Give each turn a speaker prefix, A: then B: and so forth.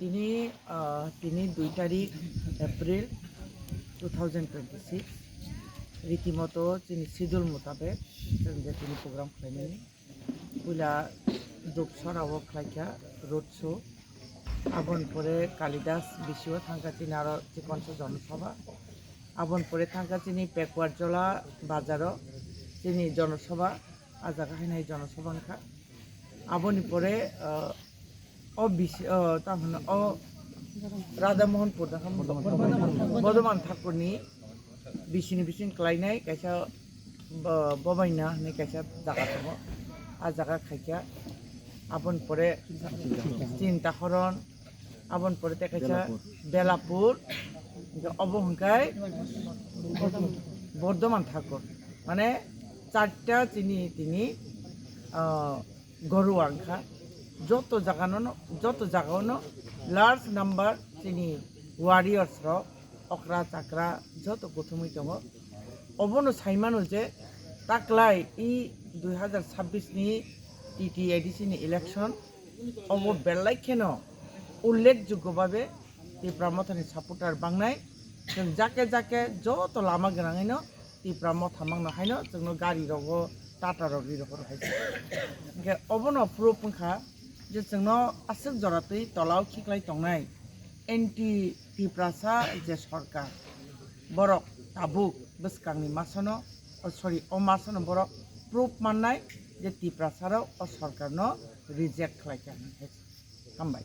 A: তিনি তিনি 2 তারিখ এপ্রিল 2026 রীতিমতো তিনি শিডিউল মোতাবেক যে তিনি প্রোগ্রাম খাইনি পুলা দুপসরাও খাইকা রোড শো আবন পরে কালিদাস বিশ্বও থাঙ্কাচিনি আরো চিকনস জনসভা আবন পরে থাঙ্কাচিনি পেকুয়ারজলা বাজারও তিনি জনসভা আজাকা হাইনাই জনসভা খা আবনি পরে রাধামোহন বর্ধমান ঠাকুরনি बिसिनि क्लाइनाय कैसा बबाइना होननाय कैसा जागा दङ आ जागा खायखा आबन परे चिन्ताहरन आबन परे ते कैसा बेलापुर अब हंकाय बर्धमान ठाकुर माने चारटा তিনি गरु आंखा যত জায়গানো লার্জ নাম্বার তিনি ওয়ারিয়ার্স अक्रा चाक्रा जो गौतमी दङ अबनो साइमानो जे ताकलाय इ 2026 नि टीटी एडिसी नि इलेक्शन अब बेलायखेनो उल्लेखযোग्য भावे तीव्रामथानि सापोर्टार बांनाय जों जाके जाके जत लामा गोनाङैनो तीव्राम थामांनो हायनो जोंनो गारि रगो टाटा रगि रगो हायसो ओंखाय अबनो प्रुफ पंखा जे जोंनो आसक जरातै तलाव खिख्लाय तंनाय एंटी तीव्रासा जे सरकार बरक ताबुक बसकांनि मासनो सरि अ मासनो बरक प्रुफ माननाय जे तीव्रासाराव सरकारनो रिजेक्ट खालायखानो हामबाय।